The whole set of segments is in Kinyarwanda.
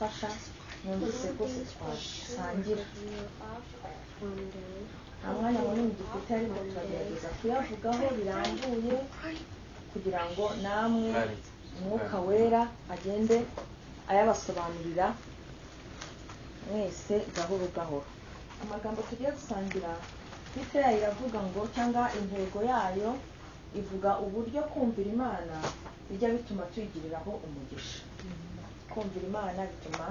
byadufasha numvise rwose twasangira. nta mwanya munini dufite ariko turagerageza kuyavugaho birambuye kugira ngo namwe umwuka wera agende ayabasobanurira mwese gahoro gahoro. Amagambo tugiye gusangira Twitter yayo iravuga ngo cyangwa intego yayo ivuga uburyo kumvira Imana bijya bituma tuyigiriraho umugisha. Kumvira Imana bituma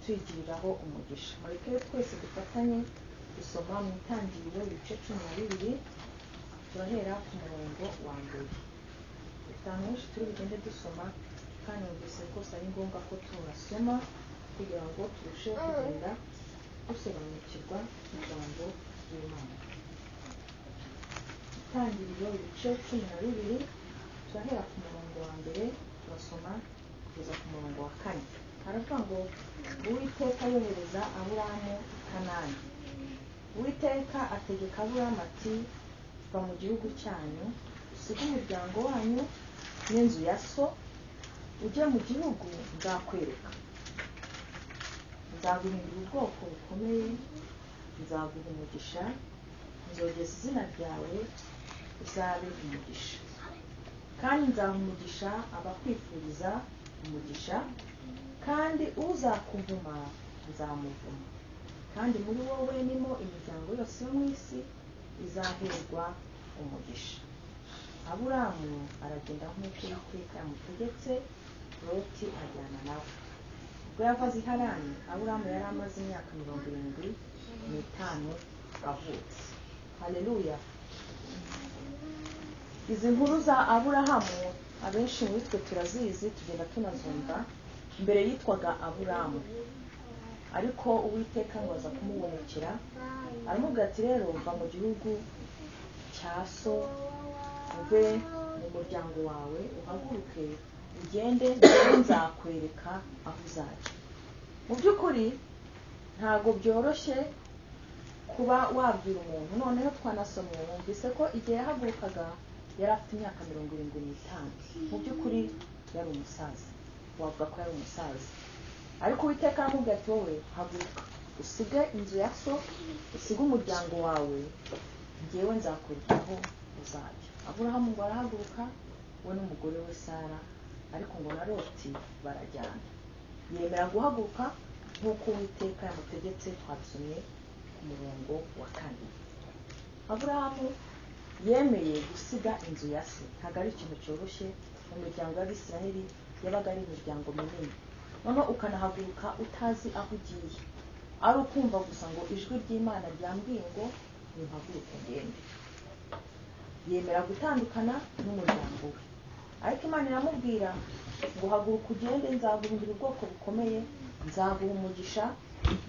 tuyigiriraho umugisha. Mureke twese dufatanye gusoma mu Itangiriro ibice 12 turahera ku murongo wa mbere. Bitanyinshi turi bugende dusoma kandi numvise rwose ari ngombwa ko turasoma kugira ngo turusheho kugenda dusobanukirwa ijambo ry'Imana. Itangiriro ibice 12 turahera ku murongo wa mbere turasoma kugeza ku murongo wa 4. Haravuga ngo Uwiteka yohereza Aburahamu i Kanani. Uwiteka ategeka Aburahamu ati va mu gihugu cyanyu usige umuryango wanyu n'inzu ya so ujye mu gihugu nzakwereka. Nzaguhindura ubwoko bukomeye, nzaguha umugisha, nzogeza izina ryawe uzabe umugisha, kandi nzaha umugisha abakwifuriza umugisha, kandi uzakuvuma nzamuvuma, kandi muri wowe nimo imiryango yose yo mu isi izaherwa umugisha. Aburahamu aragenda nk'uko Uwiteka yamutegetse, Loti ajyana nawe. Ubwo yavaze i Harani, Aburahamu yari amaze imyaka 75 avutse. Haleluya. Izi nkuru za Aburahamu abenshi muri twe turazizi, tugenda tunazumva. Mbere yitwaga Aburahamu, ariko Uwiteka ngo aza kumubonekera aramubwira ati rero mva mu gihugu cya so uve mu muryango wawe uhaguruke ugende nzakwereka aho uzajya. Mu by'ukuri ntago byoroshye kuba wabwira umuntu. Noneho twanasomye wumvise ko igihe yahagurukaga yari afite imyaka 75. Mu by'ukuri yari umusaza, wavuga ko yari umusaza, ariko Uwiteka aramubwira ati wowe haguruka usige inzu ya so usige umuryango wawe njyewe nzakwereka aho uzajya. Aburahamu ngo arahaguruka we n'umugore we Sara, ariko ngo na Loti barajyana. Yemera guhaguruka nk'uko Uwiteka yamutegetse, twasomye ku murongo wa 4. Aburahamu yemeye gusiga inzu ya se. Ntabwo ari ikintu cyoroshye. Mu miryango y'Abisiraheli yabaga ari imiryango minini, noneho ukanahaguruka utazi aho ugiye, ari ukumva gusa ngo ijwi ry'Imana ryambwiye ngo nihaguruke ngende. Yemera gutandukana n'umuryango we, ariko Imana iramubwira ngo haguruka ugende, nzaguhindura ubwoko bukomeye, nzaguha umugisha,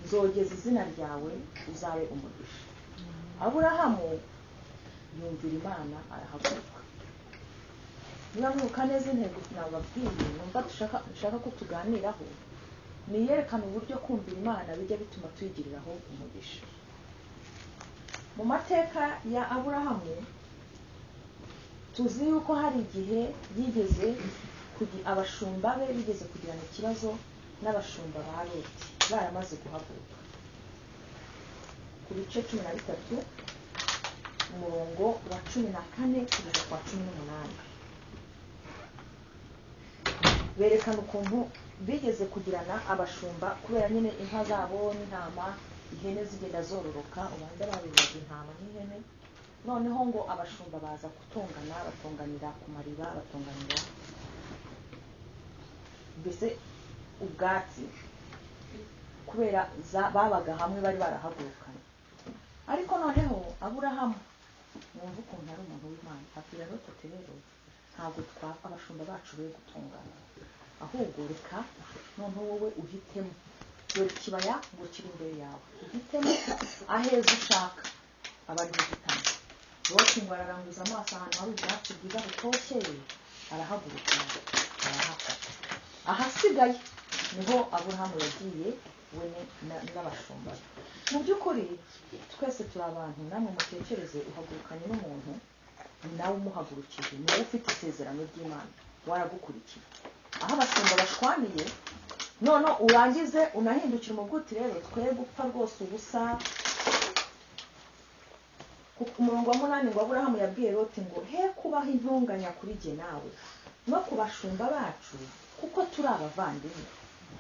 nzogeza izina ryawe uzabe umugisha. Aburahamu yumvira Imana arahaguruka. Niba mwibuka neza intego nababwiye numva dushaka ko tuganiraho, ni yerekana uburyo kumvira Imana bijya bituma tuyigiriraho umugisha. Mu mateka ya Aburahamu tuzi yuko hari igihe yigeze abashumba be bigeze kugirana ikibazo n'abashumba ba Loti baramaze guhaguruka. Ku bice 13 umurongo wa 14 kugeza kwa 18 berekana ukuntu bigeze kugirana abashumba kubera nyine inka zabo n'intama, ihene zigenda zororoka, ubanza babibaza intama n'ihene. Noneho ngo abashumba baza kutongana, batonganira ku mariba, batonganira mbese ubwatsi, kubera babaga hamwe bari barahagurukanye. Ariko noneho Aburahamu numva ukuntu ari umuntu w'Imana, abwira Loti ati rero ntabwo abashumba bacu be gutongana, ahubwo reka noneho wowe uhitemo, dore ikibaya ngo kiri imbere yawe, uhitemo aheza ushaka abari gutanga. Loti ngo araranguza amaso ahantu hari ubwatsi bwiza butoshye, arahaguruka arahafata. Ahasigaye niho Aburahamu yagiye we n'abashumba. Mu by'ukuri twese turi abantu, namwe mutekereze uhagurukanye n'umuntu nawe umuhagurukije, niwe ufite isezerano ry'Imana, waragukurikiye. Aho abashumba bashwaniye none urangize unahindukira umuguti rero twe gupfa rwose ubusa. Ku murongo wa 8 ngo Aburahamu yabwiye Loti ngo he kubaho intunganya kuri jye nawe no kubashumba bacu kuko turi abavandimwe,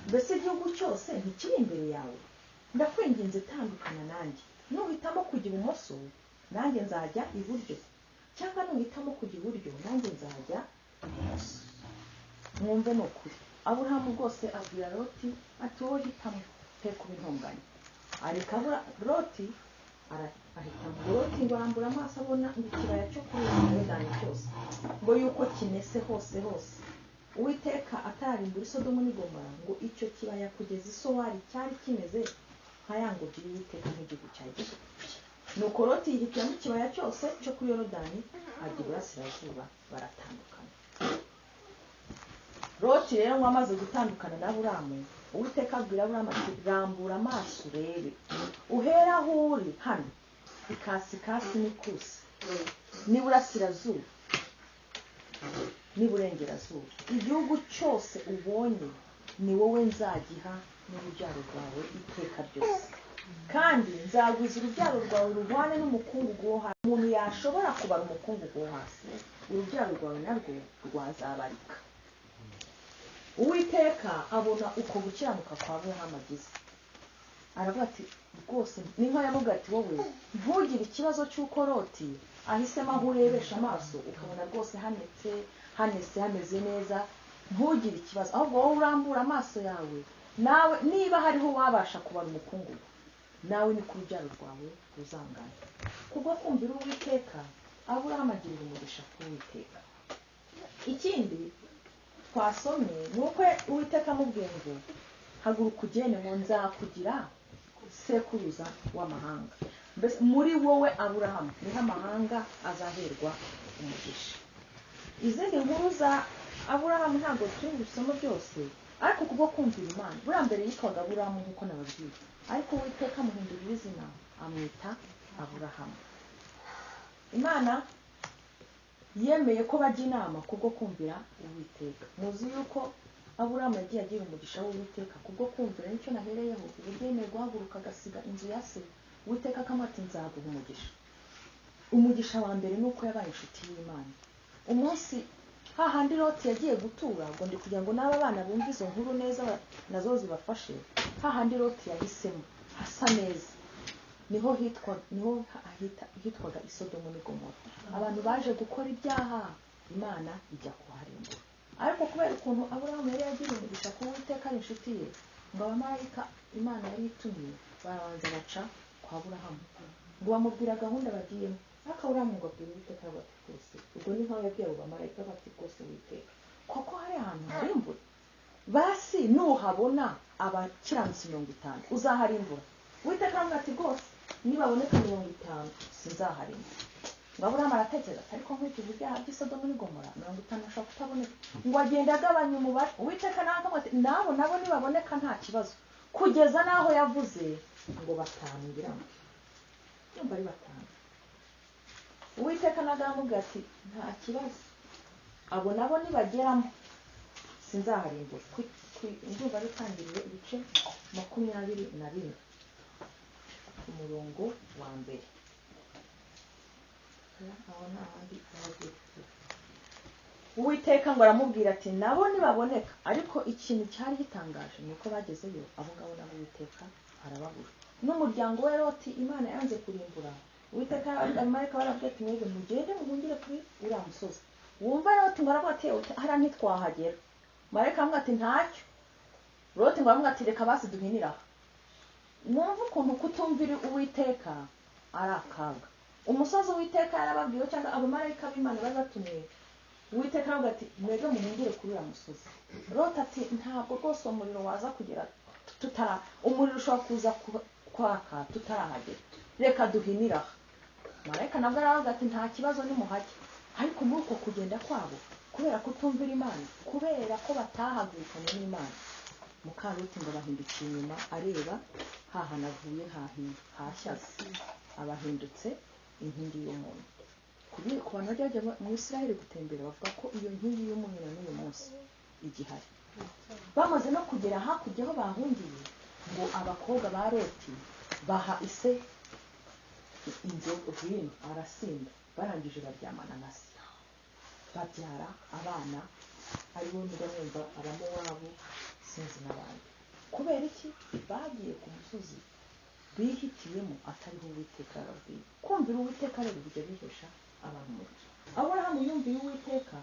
mbese igihugu cyose ntikiri imbere yawe. Ndakwinginze tandukana nanjye, nuhitamo kujya ibumoso nanjye nzajya iburyo, cyangwa nuhitamo kujya iburyo nanjye nzajya ibumoso. Mwumve no kuri Aburahamu rwose abwira Loti ati wowe hitamo he kuba intunganya. Ariko Loti ahitamo. Loti ngo arambura amaso abona ikibaya cyo kuri Yorodani cyose ngo yuko kimese hose hose, Uwiteka atarimbura Sodomu n'i Gomora ngo icyo kibaya kugeza isowari cyari kimeze nka ya ngobyi y'Uwiteka nk'igihugu cya Egiputa. Nuko Loti yihitiramo ikibaya cyose cyo kuri Yorodani ajya iburasirazuba, baratandukana. Loti rero ngo amaze gutandukana na Aburamu, Uwiteka abwira Aburamu ati rambura amaso urebe, uhera aho uri hano ikasikasi n'ikusi n'iburasirazuba n'iburengerazuba, igihugu cyose ubonye ni wowe nzagiha n'urubyaro rwawe iteka ryose, kandi nzagwiza urubyaro rwawe ruhwane n'umukungugu wo hasi. Umuntu yashobora kubara umukungugu wo hasi, urubyaro rwawe narwo rwazabarika. Uwiteka abona uko gukiranuka kwa Aburahamu agize, aravuga ati rwose ni nka yavuga ati wowe ntugire ikibazo cy'uko Loti ahisemo aho urebesha amaso ukabona rwose hanese hameze neza, ntugire ikibazo, ahubwo wowe urambura amaso yawe, nawe niba hariho wabasha kubara umukungugu, nawe ni ku rubyaro rwawe ruzangana. Kubwo kumvira Uwiteka Aburahamu agirira umugisha k'Uwiteka. Ikindi twasomye ni uko Uwiteka amubwiye ngo haguruka ugende ngo nzakugira sekuruza w'amahanga, mbese muri wowe Aburahamu niho amahanga azaherwa umugisha. Izindi nkuru za Aburahamu ntabwo turi gusoma byose, ariko kubwo kumvira Imana, buriya mbere yitwaga Aburahamu nk'uko nababwiye, ariko Uwiteka amuhindurira izina amwita Aburahamu. Imana yemeye ko bajya inama kubwo kumvira Uwiteka. Muzi yuko Aburahamu yagiye agira umugisha w'Uwiteka kubwo kumvira, nicyo nahereyeho, uburyo yemeye guhaguruka agasiga inzu ya se. Uwiteka akamwati nzaguha umugisha. Umugisha wa mbere ni uko yabaye inshuti y'Imana. Umunsi hahandi Loti yagiye gutura, ngo ndi kugira ngo n'aba bana bumve izo nkuru neza nazo zibafashe, hahandi Loti yahisemo hasa neza, niho hitwaga Sodomu n'i Gomora. Abantu baje gukora ibyaha, Imana ijya kuharimbura. Ariko kubera ukuntu Aburahamu yari yagiriye umugisha ku Uwiteka ari inshuti ye, ngo abamarayika Imana yari itumiye barabanza baca kwa Aburahamu ngo bamubwira gahunda bagiyemo. Ariko Aburahamu ngo abwira Uwiteka bati rwose, ubwo ni nkaho yabwiye abo bamarayika bati rwose Uwiteka koko hari ahantu harimbura, basi nuhabona abakiranutsi 50 uzaharimbura. Uwiteka aramubwira ati rwose nibaboneka 50 sinzaharimbura. Ngo Aburahamu aratekereza ariko nkurikije ibyaha by'i Sodomu n'i Gomora 50 ashobora kutaboneka, ngo agenda agabanya umubare. Uwiteka nawe akamubwira ati nabo nibaboneka nta kibazo, kugeza n'aho yavuze ngo 5 ngiramo, yumva ari 5. Uwiteka nagamubwira ati nta kibazo, abo nabo nibageramo sinzaharimbura. Ndumva bitangiriye ibice 21 umurongo wa mbere. Uwiteka ngo aramubwira ati nabo nibaboneka. Ariko ikintu cyari gitangaje ni uko bagezeyo abo ngabo nabo Uwiteka arababura. N'umuryango we Loti Imana yanze kurimbura, Uwiteka abamarayika barabwira ati mwebwe mugende muhungire kuri uriya musozi. Wumva Loti ngo aravuga ati hariya ntitwahagera. Marayika aramubwira ati ntacyo. Loti ngo aramubwira ati reka basi duhinira aha. Mwumva ukuntu kutumvira Uwiteka ari akaga. Umusozi Uwiteka yarababwiye cyangwa abamarayika b'Imana bari batumiye, Uwiteka aravuga ati mwebwe muhungire kuri uriya musozi. Loti ati ntabwo rwose umuriro waza kugera umuriro ushobora kuza kwaka tutarahagera, reka duhinira aha. Marayika nabwo aravuga ati nta kibazo nimuhajye. Ariko muri uko kugenda kwabo, kubera kutumvira Imana, kubera ko batahagurukanye n'Imana, Mukaroti ngo bahindukiye inyuma areba hahana avuye hashyaze, abahindutse inkingi y'umuntu. Ku bantu bajya mu Isiraheli gutembera bavuga ko iyo nkingi y'umuntu na n'uyu munsi igihari. bamaze no kugera hakurya aho bahungiye ngo abakobwa ba Loti baha ise inzoga vino arasinda, barangije baryamana na se babyara abana aribo niba mwumva abamowabu sinzi n'abandi. Kubera iki? Bagiye ku musozi bihitiyemo atariho Uwiteka yababwiye. Kumvira Uwiteka rero bijya bihesha abantu umugisha. Aburahamu yumviye Uwiteka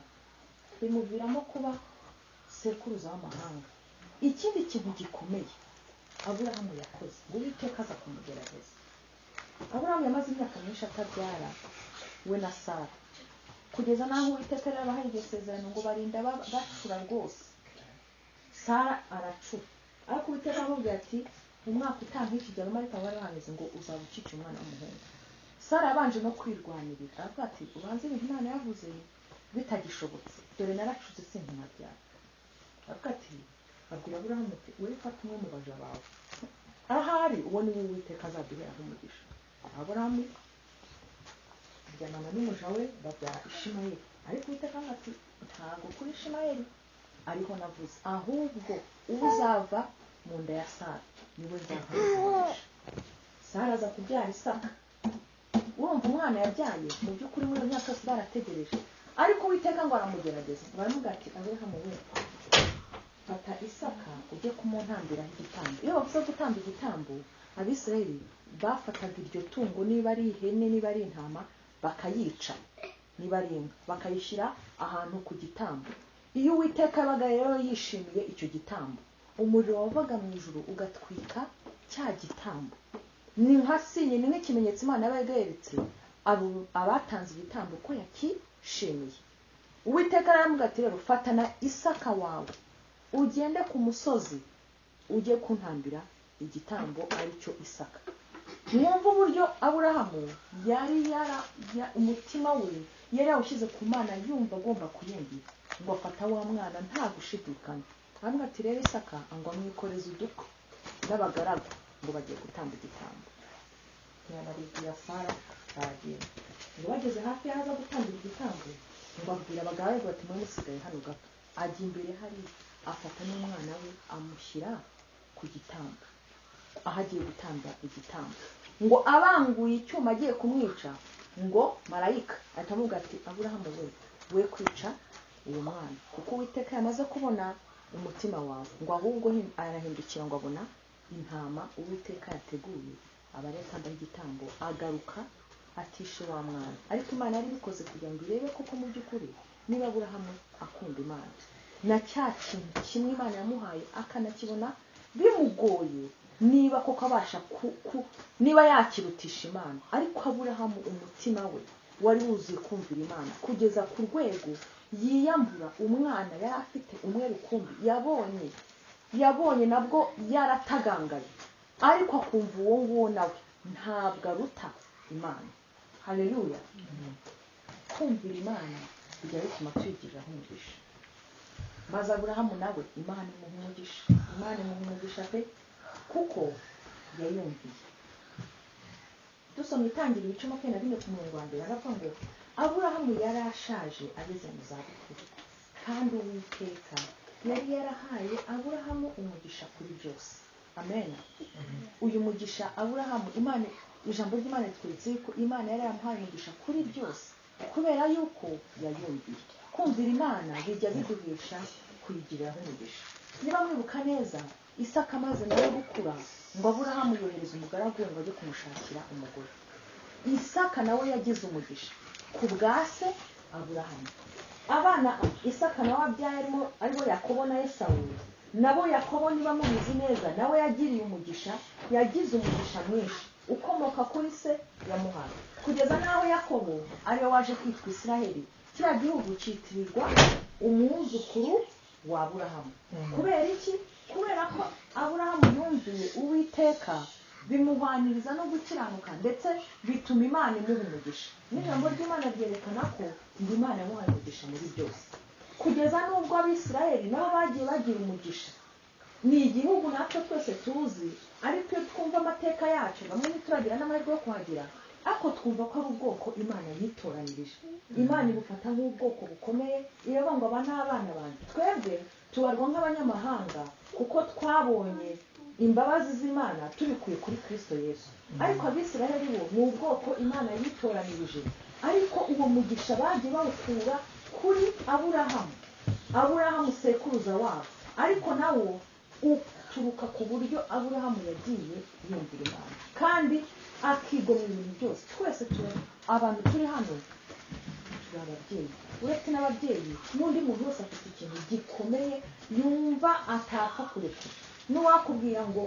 bimuviramo kuba sekuruza w'amahanga. Ikindi kintu gikomeye Aburahamu yakoze ngo Uwiteka aza kumugerageza. Aburahamu yamaze imyaka myinshi atabyara we na Sara, kugeza n'aho Uwiteka yari abahaye iryo sezerano ngo barinda bacura rwose. Sara aracura, ariko Uwiteka aramubwira ati umwaka utaha iki gihe ariko bari bahageze ngo uzaba ukica umwana w'umuhungu. Sara yabanje no kwirwanirira aravuga ati ubanze ibintu Imana yavuze bitagishobotse, dore naracuze sinkunabyara. Aravuga ati abwira Aburahamu ati wowe fata umwe mu baja bawe, ahari uwo ni we Uwiteka azaduheraho umugisha. Aburahamu aryamana n'umuja we babyara Ishimayeli, ariko Uwiteka ati ntabwo kuri Ishimayeli ariho navuze, ahubwo uzava mu nda ya Sara niwe nzaha umugisha. Sara aza kubyara Isaka. Urumva umwana yabyaye mu by'ukuri muri iyo myaka yose barategereje, ariko Uwiteka ngo aramugerageza. Baramubwira ati Aburahamu we fata Isaka ujye kumuntambiraho igitambo. Iyo bavuze gutamba igitambo, Abisirayeli bafataga iryo tungo, niba ari ihene niba ari intama, bakayica, niba ari inka bakayishyira ahantu ku gitambo. Iyo Uwiteka yabaga rero yishimiye icyo gitambo, umuriro wavaga mu ijuru ugatwika cya gitambo. Ni nka sinye, ni nk'ikimenyetso Imana yabaga yeretse abatanze igitambo ko yakishimiye. Uwiteka aramubwira ati rero fatana Isaka wawe ugende ku musozi ujye kuntambira igitambo aricyo Isaka. Mwumva uburyo Aburahamu yari umutima we yari yawushyize ku Mana, yumva agomba kuyumvira ngo afata wa mwana nta gushidikanya. Aramubwira ati rero Isaka ngo amwikoreze udukwe n'abagaragu ngo bagiye gutamba igitambo. Ntiyababwira Sara baragenda. Ngo bageze hafi y'ahaza gutambira igitambo, ngo abwira abagaragu bati mwe musigaye hano gato. Ajya imbere hari afata n'umwana we amushyira ku gitambo aho agiye gutamba igitambo. Ngo abanguye icyuma agiye kumwica, ngo marayika ahita amubwira ati Aburahamu we kwica uwo mwana, kuko Uwiteka yamaze kubona umutima wawe. Ngo ahubwo arahindukira ngo abona intama Uwiteka yateguye abaretambaho igitambo, agaruka atishe wa mwana. Ariko Imana yari ibikoze kugira ngo irebe koko mu by'ukuri niba Aburahamu akunda Imana, na cya kintu kimwe Imana yamuhaye akanakibona bimugoye, niba koko abasha niba yakirutisha Imana. Ariko Aburahamu umutima we wari wuzuye kumvira Imana kugeza ku rwego yiyambura umwana yari afite umwe rukumbi, yabonye nabwo yaratagangaye, ariko akumva uwo nguwo nawe ntabwo aruta Imana. Haleluya. Kumvira Imana bijya bituma twigiriraho umugisha. Maze Aburahamu nawe Imana imuha umugisha, Imana imuha umugisha pe, kuko yayumviye. Dusoma Itangiriro ibice 24 ku murongo wa mbere, aravuga ngo Aburahamu yari ashaje ageze mu zabukuru, kandi Uwiteka yari yarahaye Aburahamu umugisha kuri byose. Amen. Uyu mugisha Aburahamu, Imana, ijambo ry'Imana twitse ko Imana yari yamuhaye umugisha kuri byose kubera yuko yayumviye. Kumvira Imana bijya biduhesha kuyigiriraho umugisha. Niba mwibuka neza, Isaka amaze nawe gukura, ngo Aburahamu yohereza umugaragu we ngo ajye kumushakira umugore. Isaka nawe yagize umugisha ku bwa se Aburahamu. Abana Isaka nawe abyarimo aribo Yakobo na Esawu, nabo Yakobo niba mubizi neza nawe yagiriye umugisha, yagize umugisha mwinshi ukomoka kuri se yamuhaye, kugeza naho Yakobo ariwe waje kwitwa Isiraheli. Kiriya gihugu cyitirirwa umwuzukuru wa Aburahamu. Kubera iki? Kubera ko Aburahamu yumviye Uwiteka, bimuhaniriza no gukiranuka, ndetse bituma Imana imuha umugisha. N'ijambo ry'Imana ryerekana ko Imana yamuhaye umugisha muri byose, kugeza n'ubwo Abisirayeli nabo bagiye bagira umugisha. Ni igihugu natwe twese tuzi, ariko iyo twumva amateka yacu bamwe ntituragira n'amahirwe yo kuhagira, ariko twumva ko ari ubwoko Imana yitoranirije. Imana ibufata nk'ubwoko bukomeye, iravuga ngo aba ni abana banjye. Twebwe tubarwa nk'abanyamahanga kuko twabonye imbabazi z'Imana tubikuye kuri Kristo Yesu. Ariko Abisiraheli bo ni ubwoko Imana yitoranirije, ariko uwo mugisha bagiye bawukura kuri Aburahamu sekuruza wabo, ariko nawo uturuka ku buryo Aburahamu yagiye yumvira Imana kandi akigomwa ibintu byose. Twese abantu turi hano turi ababyeyi, uretse n'ababyeyi n'undi muntu wese afite ikintu gikomeye yumva atapfa kurekura. N'uwakubwira ngo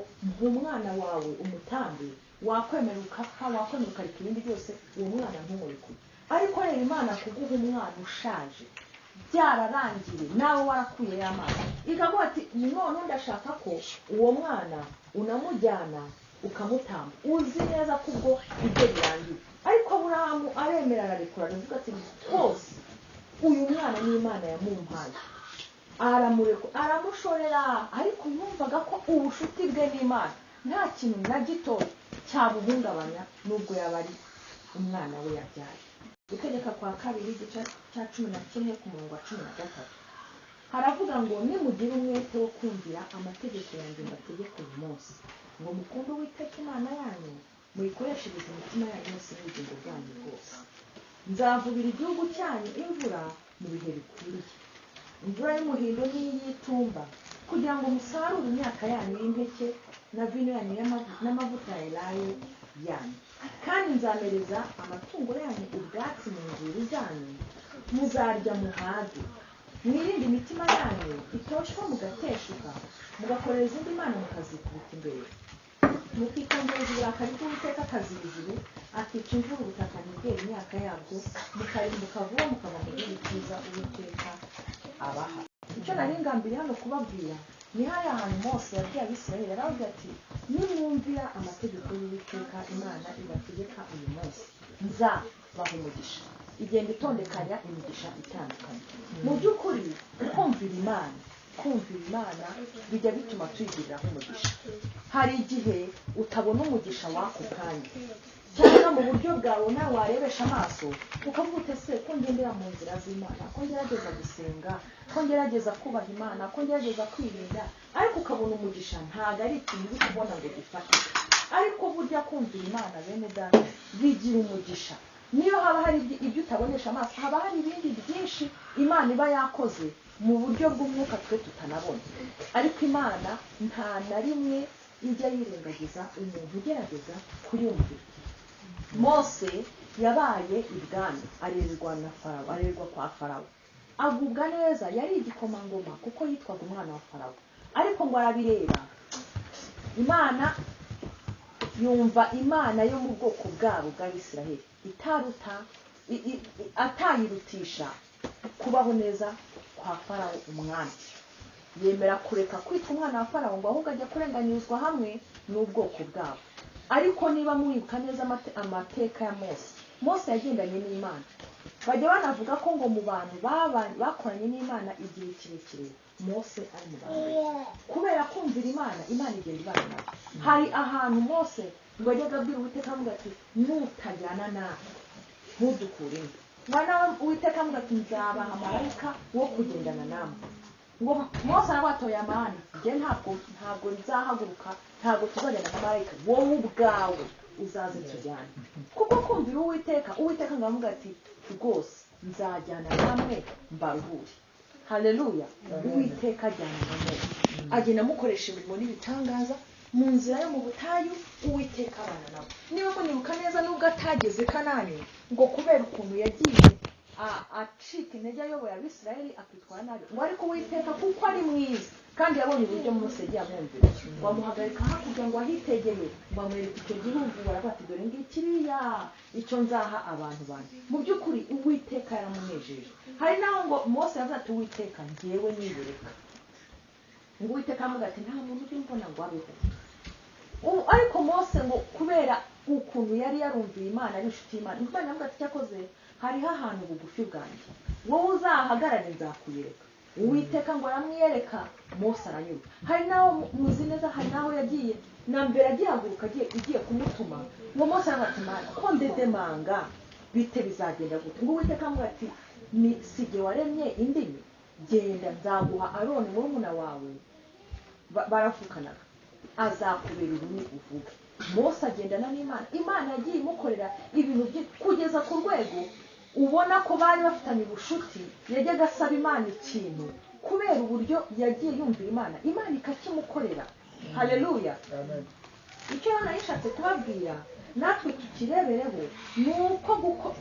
umwana wawe umutambe, wakwemera ukapfa, wakwemera ukareka ibindi byose, uwo mwana ntumurekure. Ariko rero Imana kuguha umwana ushaje byararangiye, nawe warakuye y'amazi, ikavuga ati none ndashaka ko uwo mwana unamujyana ukamutamba, uzi neza ko ubwo ibyo birangiye. Ariko Aburahamu aremera ararekura, aravuga ati rwose uyu mwana ni Imana yamumpaye, aramushorera. Ariko yumvaga ko ubushuti bwe n'Imana nta kintu na gito cyabuhungabanya, nubwo yaba ari umwana we yabyaye. Gutegeka kwa kabiri igice cya 11 ku murongo wa 13 haravuga ngo nimugira umwete wo kumvira amategeko yanjye mbategeka uyu munsi, ngo mukunde Uwiteka Imana yanyu, muyikoreshereze imitima yanyu yose n'ubugingo bwanyu bwose. Nzavubira igihugu cyanyu imvura mu bihe bikwiriye, imvura y'umuhindo n'iy'itumba, kugira ngo musarure imyaka yanyu y'impeke na vino yanyu n'amavuta ya elayo yanyu. Kandi nzamereza amatungo yanyu ubwatsi mu nzuri zanyu, muzarya muhage. Mwirinde imitima yanyu itoshwa mugateshuka, mugakorera izindi mana mukazikubita imbere, mukikongereza uburakari bw'Uwiteka akaziba ijuru, akica imvura ubutaka ntibwere imyaka yabwo, mukarimbuka vuba mukava mu gihugu cyiza Uwiteka abaha. Icyo nari ngambiriye hano kubabwira ni hariya hantu Mose yabwiye Abisiraheli, aravuga ati nimwumvira amategeko y'Uwiteka Imana ibategeka uyu munsi, nzabaha umugisha. Igenda itondekanya imigisha itandukanye. Mu by'ukuri kumvira Imana bijya bituma tuyigiriraho umugisha. Hari igihe utabona umugisha w'ako kanya, cyangwa mu buryo bwawe nawe warebesha amaso ukavuga uti ese ko ngendera mu nzira z'Imana, ko ngerageza gusenga, ko ngerageza kubaha Imana, ko ngerageza kwirinda, ariko ukabona umugisha ntabwo ari ikintu uri kubona ngo gifate. Ariko burya kumvira Imana bene data bigira umugisha. Niyo haba hari ibyo utabonesha amaso, haba hari ibindi byinshi Imana iba yakoze mu buryo bw'umwuka twe tutanabona. Ariko Imana nta na rimwe ijya yirengagiza umuntu ugerageza kuyumvira. Mose yabaye ibwami, arererwa kwa Farawo, agubwa neza, yari igikomangoma kuko yitwaga umwana wa Farawo. Ariko ngo arabireba, Imana yumva Imana yo mu bwoko bwabo bw'Abisiraheli atayirutisha kubaho neza kwa Farawo umwami. Yemera kureka kwitwa umwana wa Farawo ngo ahubwo ajya kurenganyirizwa hamwe n'ubwoko bwabo. Ariko niba mwibuka neza amateka ya Mose yagendanye n'Imana, bajya banavuga ko ngo mu bantu bakoranye n'Imana igihe kirekire Mose ari mu bantu, kubera kumvira Imana igenda ibana nawe. Hari ahantu Mose ngo ajyaga abwira Uwiteka avuga ati nutajyana nawe ntudukuremo. Mwana Uwiteka avuga ati nzabaha marayika wo kugendana namwe. Ngo Mose arabatoye amana, njye ntabwo nzahaguruka, ntabwo tuzajyana na marayika, wowe ubwawe uzaze tujyane. Kuko kumvira Uwiteka ngo avuga ati rwose nzajyana namwe mbaruhure. Haleluya. Uwiteka ajyana na Mose, agenda amukoresha imirimo n'ibitangaza mu nzira yo mu butayu. Uwiteka abana nawe. Niba munibuka neza, nubwo atageze Kanani, ngo kubera ukuntu yagiye acika intege ayoboye Abisiraheli akitwara nabi, ngo ariko Uwiteka kuko ari mwiza kandi yabonye uburyo Mose yagiye amwumvira, wamuhagarika hakurya ngo ahitegeye, ngo amwereke icyo gihugu, baravuga ati dore ngikiriya icyo nzaha abantu banjye. Mu by'ukuri Uwiteka yaramunejeje. Hari naho ngo Mose yavuze ati Uwiteka njyewe nibereka, ngo Uwiteka amuga ati nta muntu uri mbona ngo abeho. Ariko Mose ngo kubera ukuntu yari yarumviye Imana, ari inshuti y'Imana, Imana yavuga ati cyakoze hariho ahantu bugufi bwanjye, wowe uzahagarare nzakuyereka. Uwiteka ngo aramwiyereka, Mose aranyurwa. Hari naho muzi neza, hari naho yagiye na mbere agihaguruka igiye kumutuma, ngo Mose aramutima ko ndedemanga bite bizagenda gute. Ngo Uwiteka amuga ati ni sijye waremye indimi, genda nzaguha Aroni murumuna wawe baravukanaga azakubera urumi uvuga. Mose agendana n'Imana, Imana yagiye imukorera ibintu kugeza ku rwego ubona ko bari bafitanye ubushuti. Yajyaga asaba Imana ikintu kubera uburyo yagiye yumvira Imana, Imana ikakimukorera. Haleluya. Icyo yishatse kubabwira natwe tukirebereho ni uko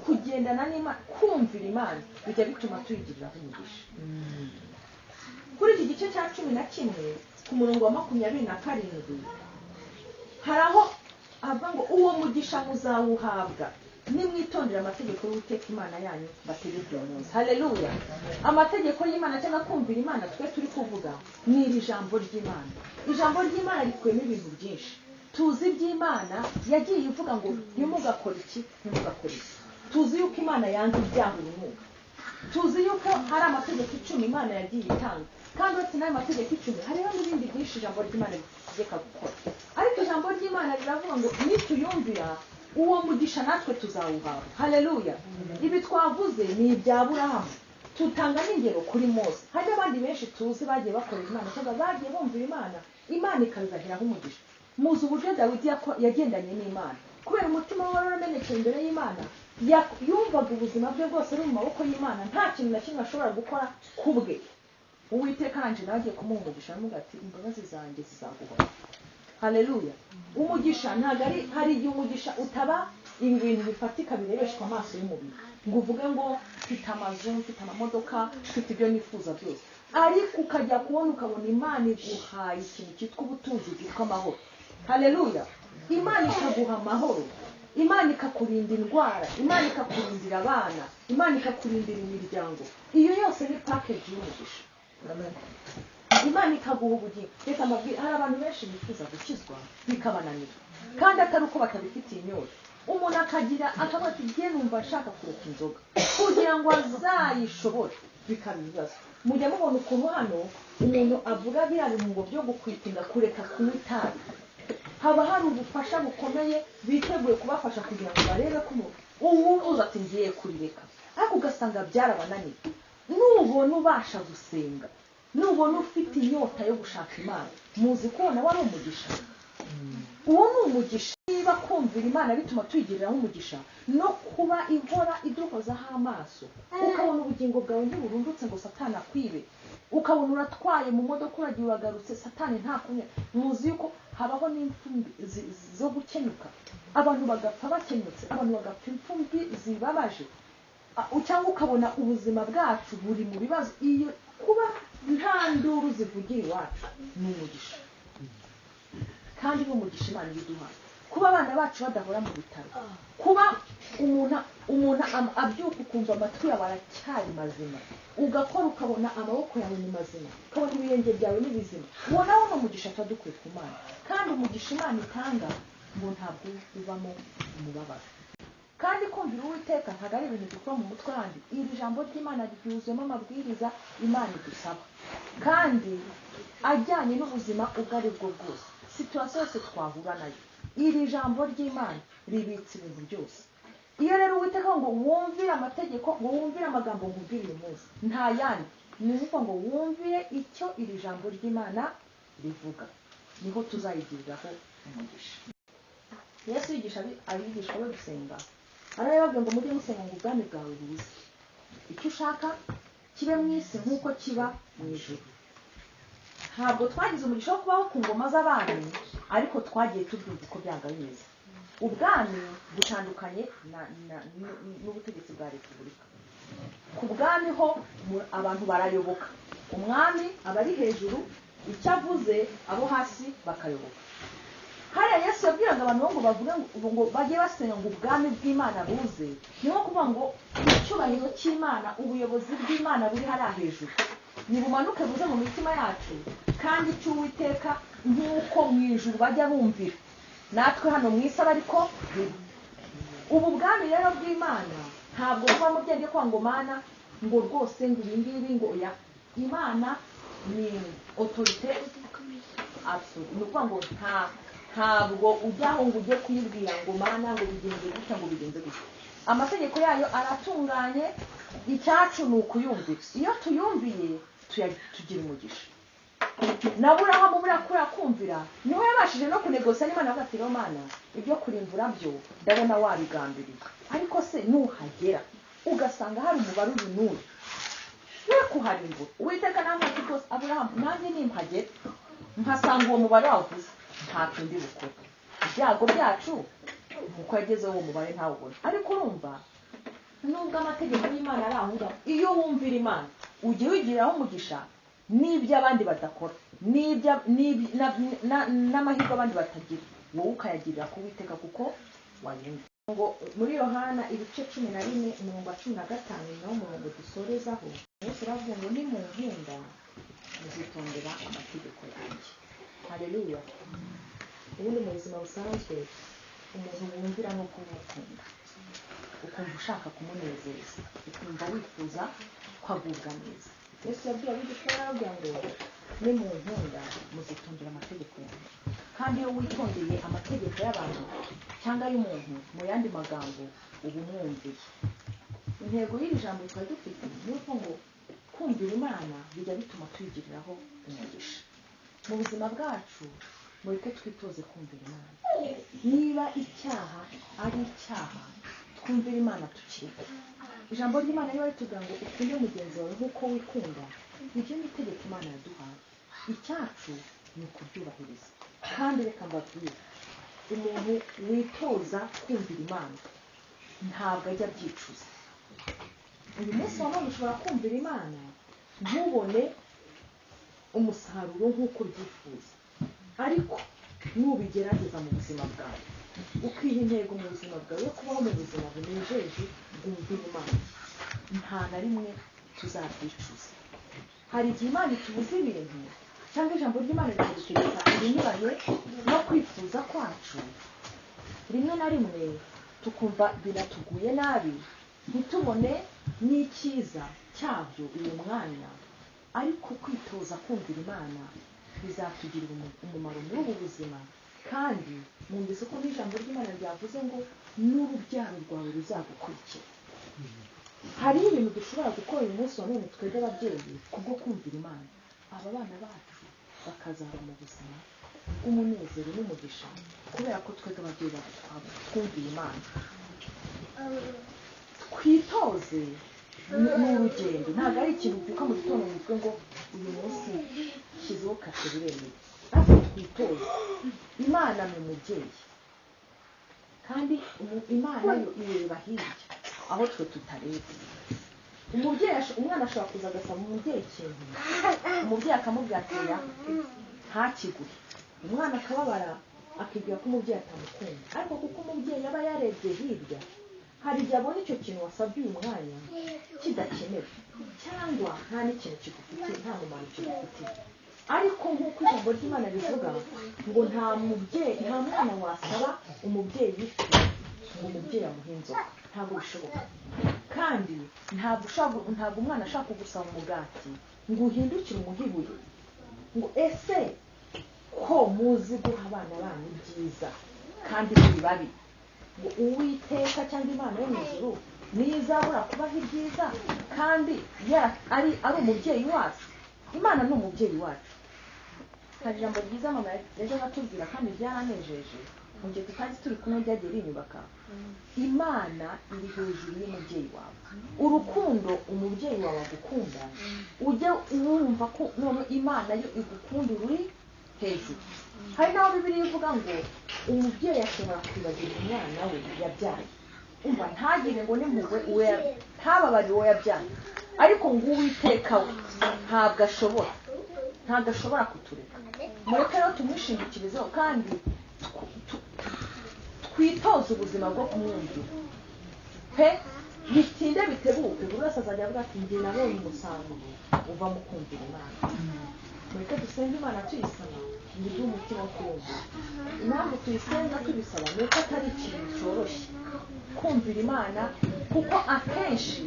kugendana n'Imana, kumvira Imana bijya bituma tuyigiriraho umugisha. Kuri iki gice cya 11 ku murongo wa 27 hari aho avuga ngo uwo mugisha muzawuhabwa nimwitondera amategeko y'Uwiteka Imana yanyu bategeka uyu munsi. Haleluya. Amategeko y'Imana cyangwa kumvira Imana twe turi kuvuga ni iri jambo ry'Imana. Ijambo ry'Imana rikuyemo ibintu byinshi. Tuzi iby'Imana yagiye ivuga ngo ntimugakore iki ntimugakore iki. Tuzi yuko Imana yanga ibyaha urunuka. Tuzi yuko hari amategeko 10 Imana yagiye itanga, kandi uretse n'ayo mategeko 10 hariho n'ibindi byinshi ijambo ry'Imana ritegeka gukora. Ariko ijambo ry'Imana riravuga ngo nituyumvira uwo mugisha natwe tuzawuhabwa. Haleluya. Ibi twavuze ni ibya Aburahamu, tutanga n'ingero kuri Mose. Hari abandi benshi tuzi bagiye bakorera Imana cyangwa bagiye bumvira Imana, Imana ikazahiraho umugisha. Muzi uburyo Dawidi yagendanye n'Imana kubera umutima we waramenekeye imbere y'Imana. Yumvaga ubuzima bwe bwose ari mu maboko y'Imana, nta kintu na kimwe ashobora gukora kubwe. Uwiteka anje nawe agiye kumuha umugisha amuga ati imbabazi zanjye zizaguhora. Haleluya. Umugisha ntabwo ari hari igihe umugisha utaba ibintu bifatika birebeshwa amaso y'umubiri ngo uvuge ngo mfite amazu, mfite amamodoka, mfite ibyo nifuza byose, ariko ukajya kubona ukabona Imana iguhaye ikintu cyitwa ubutunzi bwitwa amahoro. Haleluya. Imana ikaguha amahoro, Imana ikakurinda indwara, Imana ikakurindira abana, Imana ikakurindira imiryango. Iyo yose ni package y'umugisha. Amen. Imana ikaguha ubugingo. Reka mbabwire, hari abantu benshi bifuza gukizwa bikabananira kandi atari uko batabifitiye inyota. Umuntu akavuga ati ngiye numva nshaka kureka inzoga kugira ngo azayishobore, bikaba ibibazo. Mujya mubona ukuntu hano umuntu avuga biriya bintu byo gukwitinda kureka kunywa itabi. Haba hari ubufasha bukomeye biteguye kubafasha kugira ngo barebe ko umuntu uza ati ngiye kurireka, ariko ugasanga byarabananiye. Nubona ubasha gusenga, nubona ufite inyota yo gushaka Imana, muzi kubona wari umugisha. Uwo ni umugisha. Niba kumvira Imana bituma tuyigiriraho umugisha no kuba ihora iduhozaho amaso, ukabona ubugingo bwawe ntiburundutse ngo Satani akwibe, ukabona uratwaye mu modoka uragiye uragarutse Satani nta kunya. Muzi yuko habaho n'imfumbi zo gukenyuka, abantu bagapfa bakenyutse, abantu bagapfa imfumbi zibabaje, cyangwa ukabona ubuzima bwacu buri mu bibazo. Iyo kuba nta nduru zivugira iwacu ni umugisha, kandi n'umugisha Imana ibiduha. Kuba abana bacu badahora mu bitaro, kuba umuntu abyuka ukumva amatwi yawe aracyari mazima, ugakora ukabona amaboko yawe ni mazima, ukabona ibirenge byawe ni bizima, uwo nawo ni umugisha twadukwiye ku Mana. Kandi umugisha Imana itanga ngo ntabwo ubamo umubabaro. Kandi kumvira Uwiteka ntabwo ari ibintu dukora mu mutwe handi. Iri jambo ry'Imana ryuzuyemo amabwiriza Imana idusaba, kandi ajyanye n'ubuzima ubwo ari bwo bwose, situasiyo yose twahura nayo. Iri jambo ry'Imana ribitse ibintu byose. Iyo rero Uwiteka ngo wumvire amategeko, ngo wumvire amagambo nkubwira uyu munsi, nta yandi, ni ukuvuga ngo wumvire icyo iri jambo ry'Imana rivuga, niho tuzayigiriraho umugisha. Yesu yigisha abigishwa be gusenga, arababwira ngo mujye musenga ngo ubwami bwawe buze, icyo ushaka kibe mu isi nk'uko kiba mu ijuru. Ntabwo twagize umugisha wo kubaho ku ngoma z'abami, ariko twagiye tubyumva uko byanga bimeze. Ubwami butandukanye n'ubutegetsi bwa repubulika. Ku bwami ho abantu barayoboka, umwami aba ari hejuru, icyo avuze abo hasi bakayoboka. Hariya Yesu yabwiraga abantu ngo bavuge ngo bajye basenga ngo ubwami bw'Imana buze, niho kuvuga ngo icyubahiro cy'Imana, ubuyobozi bw'Imana buri hariya hejuru nibumanuke buze mu mitima yacu, kandi cy'Uwiteka nk'uko mu ijuru bajya bumvira, natwe hano mu isi ariko ubu bwami rero bw'Imana ntabwo buba mu byenge kwa ngo Mana ngo rwose ngo ibi ngibi ngo oya. Imana ni autorité absolue, ni ukuvuga ngo ntabwo ujyaho ngo ujye kuyibwira ngo mana ngo bigenze gutya ngo bigenze gutya. Amategeko yayo aratunganye, icyacu ni ukuyumvira. Iyo tuyumviye tugira umugisha. Na Aburahamu burakura kumvira, niwe yabashije no kunegosa n'Imana avuga ati Mana ibyo kurimbura byo ndabona wabigambiriye, ariko se nuhagera ugasanga hari umubare uri n'uri we kuharimbura, Uwiteka namwe ati rwose Aburahamu nanjye nimpagera nkasanga uwo mubare wavuze nta kindi bukora. Ibyago byacu nuko yagezeho uwo mubare ntawubona. Ariko urumva nubwo amategeko y'Imana arahura, iyo wumvira Imana ujye wigiraho umugisha n'ibyo abandi badakora, n'amahirwe abandi batagira, wowe ukayagirira ku Uwiteka kuko wayumva. Ngo muri Yohana ibice 11:15 naho umurongo dusorezaho, Yesu aravuga ngo nimunkunda muzitondera amategeko yanjye. Haleluya. Ubundi mu buzima busanzwe umuntu wumvira no kumukunda, ukumva ushaka kumunezeza, ukumva wifuza kwagubwa neza. Yesu yabwiye abigishwa arababwira ngo nimunkunda muzitondera amategeko yanjye. Kandi iyo witondeye amategeko y'abantu cyangwa y'umuntu, mu yandi magambo uba umwumviye. Intego y'iri jambo twari dufite ni uko ngo kumvira Imana bijya bituma twigiriraho umugisha. Mu buzima bwacu mureke twitoze kumvira Imana. Niba icyaha ari icyaha, twumvira Imana tukireke. Ijambo ry'Imana riba ritubwira ngo ukunde mugenzi wawe nk'uko wikunda. Ibyo ni itegeko Imana yaduhaye. Icyacu ni ukuryubahiriza. Kandi reka mbabwire, umuntu witoza kumvira Imana ntabwo ajya abyicuza. Uyu munsi wa none ushobora kumvira Imana ntubone umusaruro nk'uko ubyifuza, ariko nubigerageza mu buzima bwawe ukiha intego mu buzima bwawe yo kubaho mu buzima bunejeje bwumvira Imana, nta na rimwe tuzabyicuza. Hari igihe Imana itubuza ibintu cyangwa ijambo ry'Imana rikadutegeka ibinyuranye no kwifuza kwacu, rimwe na rimwe tukumva biratuguye nabi, ntitubone n'icyiza cyabyo uyu mwanya, ariko kwitoza kumvira Imana bizatugirira umumaro muri ubu buzima. Kandi mwumvise ko n'ijambo ry'Imana ryavuze ngo n'urubyaro rwawe ruzagukurikira. Hariho ibintu dushobora gukora uyu munsi wa none twebwe ababyeyi kubwo kumvira Imana, aba bana bacu bakazaba mu buzima bw'umunezero n'umugisha, kubera ko twebwe ababyeyi bacu twumviye Imana. Twitoze ni urugendo, ntabwo ari ikintu uvuka mu gitondo witwe ngo uyu munsi shyizeho kashe biremeye. Ariko twitoze. Imana ni umubyeyi, kandi Imana yo ireba hirya aho twe tutareba. Umwana ashobora kuza agasaba umubyeyi ikintu, umubyeyi akamubwira ati ntakiguhe. Umwana akababara akibwira ko umubyeyi atamukunda, ariko kuko umubyeyi aba yarebye hirya, hari igihe abona icyo kintu wasabye uyu mwanya kidakenewe cyangwa nta n'ikintu kigufitiye, nta mumaro kigufitiye. Ariko nk'uko ijambo ry'Imana rivuga ngo nta mwana wasaba umubyeyi ifi ngo umubyeyi amuhe inzoka, ntabwo bishoboka. Kandi ntabwo umwana ashaka kugusaba umugati ngo uhindukire umuhe ibuye ngo ese ko muzi guha abana banyu ibyiza kandi biri babi, ngo Uwiteka cyangwa Imana yo mu ijuru nizabura kubaha ibyiza kandi ari umubyeyi wacu. Imana ni umubyeyi wacu. Hari ijambo ryiza mama yajyaga atubwira kandi byaranejeje, mu gihe tutazi turi kumwe ryagiye rinyubaka. Imana iri hejuru y'umubyeyi wawe. Urukundo umubyeyi wawe agukunda, ujye wumva ko none Imana yo igukunda ruri hejuru. Hari naho Bibiliya ivuga ngo umubyeyi ashobora kwibagirwa umwana we yabyaye, umva ntagire ngo n'impuhwe ntababarire uwo yabyaye, ariko ngo Uwiteka we ntabwo ashobora kutureka. Mureke rero tumwishingikirizeho kandi twitoze ubuzima bwo kumwumvira pe, bitinde bitebuke. Buri wese azajya avuga ati njye nabonye umusaruro uva mu kumvira Imana. Mureke dusenge Imana tuyisaba ngo iduhe umutima wo kumvira. Impamvu tuyisenga tubisaba ni uko atari ikintu cyoroshye kumvira Imana, kuko akenshi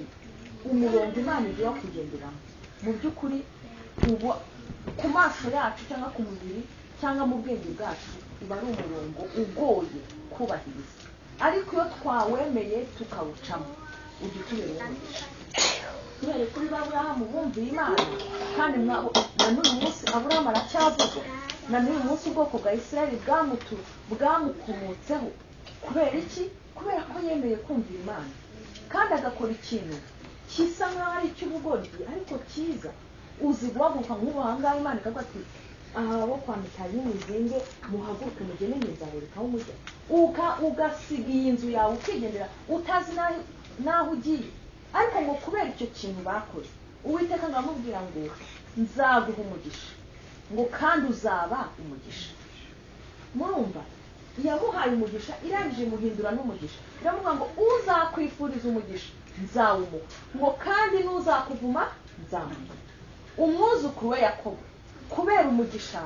umurongo Imana igiye kugenderamo mu by'ukuri ubu ku maso yacu cyangwa ku mubiri cyangwa mu bwenge bwacu uba ari umurongo ugoye kubahiriza, ariko iyo twawemeye tukawucamo ujya utubera umugisha. kubera kuri Aburahamu bumviye Imana, kandi na n'uyu munsi Aburahamu aracyavugwa, na n'uyu munsi ubwoko bwa Isirayeli bwamukomotseho. kubera iki? kubera ko yemeye kumvira Imana kandi agakora ikintu kisa nk'aho ari icy'ubugoryi ariko cyiza. uzi guhaguruka nk'ubuhangaye Imana ikavuga ati aha bo kwa Mitali muzinge muhaguruke mugene nzareka aho mujya, ugasiga iyi nzu yawe ukigendera utazi naho ugiye. ariko ngo kubera icyo kintu bakoze, Uwiteka ngo amubwira ngo nzaguha umugisha, ngo kandi uzaba umugisha. murumva yamuhaye umugisha, irangije imuhindura n'umugisha. iravuga ngo uzakwifuriza umugisha nzawumuha, ngo kandi n'uzakuvuma nzamuha. umwuzukuru we Yakobo kubera umugisha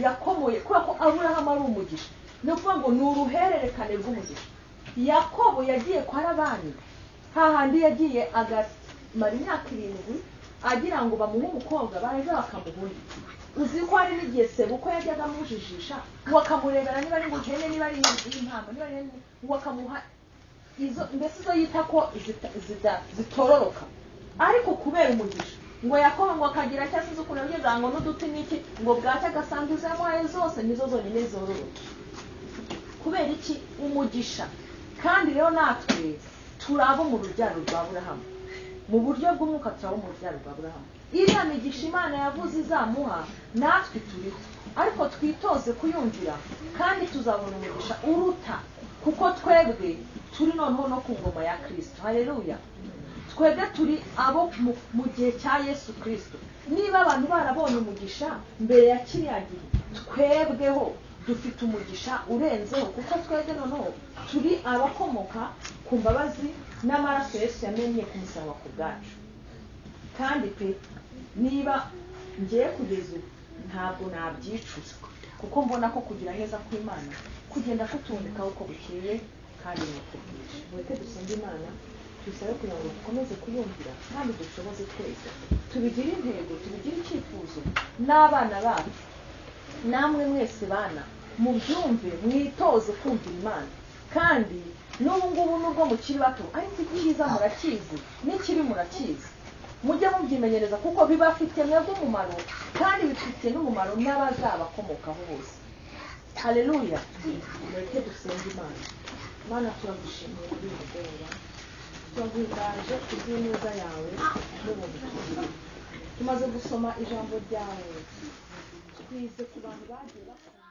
yakomoye, kubera ko Aburahamu ari umugisha, ni ukuvuga ngo ni uruhererekane rw'umugisha. Yakobo yagiye kwa Labani, hahandi yagiye agamara imyaka 7 agira ngo bamuhe umukobwa, baza bakamuha undi. uzi ko hari n'igihe Sebuko yajyaga amujijisha ngo akamurebera niba ari ngukene, niba ari impamvu, niba ari ngo akamuha izo mbese izo yita ko zitororoka. ariko kubera umugisha ngo Yakobo ngo akagira cyase zo kunabyo ngo n'uduti n'iki, ngo bwacya agasangiza yamuhaye zose nizo zonyine zororoka. kubera iki? umugisha. kandi rero natwe turabo mu rubyaro rwa Aburahamu, mu buryo bw'umwuka turabo mu rubyaro rwa Aburahamu. iriya migisha Imana yavuze izamuha natwe turiho, ariko twitoze kuyumvira kandi tuzabona umugisha uruta, kuko twebwe turi noneho no ku ngoma ya Kristo. Haleluya! twebwe turi abo mu gihe cya Yesu Kristo. niba abantu barabonye umugisha mbere ya kiriya gihe, twebweho dufite umugisha urenzeho, kuko twebwe noneho turi abakomoka ku mbabazi n'amaraso Yesu yamennye ku musaraba ku bwacu. kandi pe niba ngiye kugeza ubu ntabwo nabyicuza, kuko mbona ko kugira neza kw'Imana kugenda kutubonekaho uko bukeye kandi nuko bwije. mureke dusenge Imana tusabe kugira ngo dukomeze kuyumvira kandi dushoboze twese, tubigire intego, tubigire icyifuzo n'abana bacu. namwe mwese bana mubyumve, mwitoze kumvira Imana. kandi n'ubu ngubu nubwo mukiri bato, ariko icyiza murakizi n'ikibi murakizi, mujye mubyimenyereza kuko bibafite mwebwe umumaro, kandi bifite n'umumaro n'abazabakomokaho bose. Haleluya! mureke dusenge Imana. Mana turagushimiye kuri uyu mugoroba, turaguhimbaje kubw'ineza yawe n'ubuntu tugirira. tumaze gusoma ijambo ryawe, twize ku bantu bagiye bakora